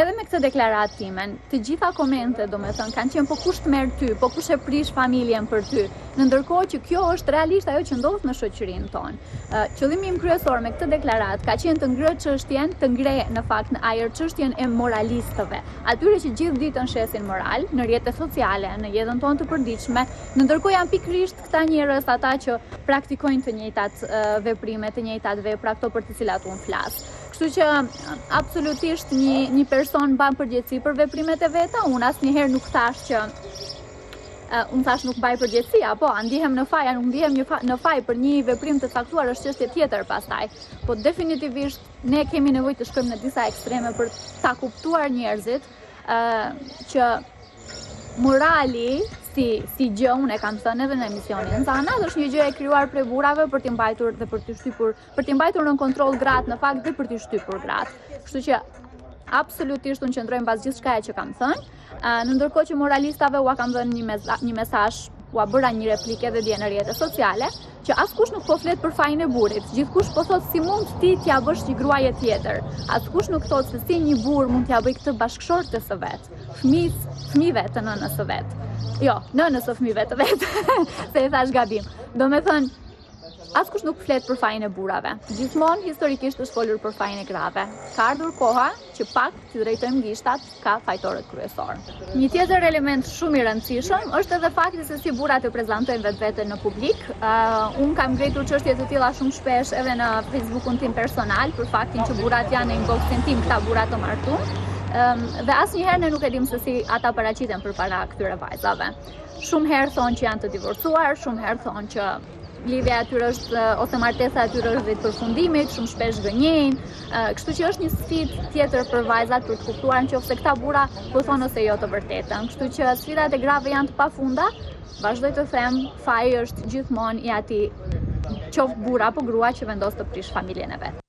Edhe me këtë deklaratë timen, të gjitha komente, domethënë, kanë qenë po kush të merr ty, po kush e prish familjen për ty. Në ndërkohë që kjo është realisht ajo që ndodh në shoqërinë tonë. Qëllimi im kryesor me këtë deklaratë ka qenë të ngrejë çështjen, të ngrej në fakt në ajër çështjen e moralistëve, atyre që gjithë ditën shesin moral në rrjetet sociale, në jetën tonë të përditshme, në ndërkohë janë pikërisht këta njerëz ata që praktikojnë të njëjtat veprime, të njëjtat vepra, ato për të cilat unë flas. Kështu që absolutisht një person ban përgjegjësi për veprimet e veta, unë asnjëherë nuk thash që unë thash nuk mbaj përgjegjësi, apo ndihem në faj, a nuk ndihem në faj për një veprim të caktuar është çështje tjetër pastaj. Po definitivisht ne kemi nevojë të shkojmë në disa ekstreme për ta kuptuar njerëzit që morali si gjë, unë e kam thënë edhe në emisionin tana, është një gjë e krijuar prej burrave për t'i mbajtur dhe për t'i mbajtur në kontroll gratë në fakt dhe për t'i shtypur gratë. Kështu që absolutisht unë qëndroj mbas gjithçkaje që kam thënë. Në ndërkohë që moralistave ua kam dhënë një mesazh, ua bëra një replikë edhe dje në rrjetet sociale, që askush nuk po flet për fajin e burrit. Gjithkush po thot si mund ti t'ja bësh një gruaje tjetër. Askush nuk thot se si një burr mund t'ja bëj këtë bashkëshortes së vet, fëmijëve të nënës së vet. Jo, nënës së fëmijëve të vet. Se e thash gabim. Domethënë, askush nuk flet për fajin e burrave. Gjithmonë historikisht është folur për fajin e grave. Ka ardhur koha që pak t'i drejtojmë gishtat ka fajtorët kryesor. Një tjetër element shumë i rëndësishëm është edhe fakti se si burrat e prezantojnë vetveten në publik. Unë kam ngritur çështje të tilla shumë shpesh edhe në Facebookun tim personal për faktin që burrat janë në inboxin tim këta burra të martuar. Dhe asnjëherë ne nuk e dim se si ata paraqiten përpara këtyre vajzave. Shumë herë thonë që janë të divorcuar, shumë herë thonë që lidhja e tyre është ose martesa e tyre është drejt përfundimit, shumë shpesh gënjejnë. Kështu që është një sfidë tjetër për vajzat për të kuptuar nëse këta burra po thonë ose jo të vërtetën. Kështu që sfidat e grave janë të pafunda. Vazhdoj të them, faji është gjithmonë i atij qoftë burr apo grua që vendos të prish familjen e vet.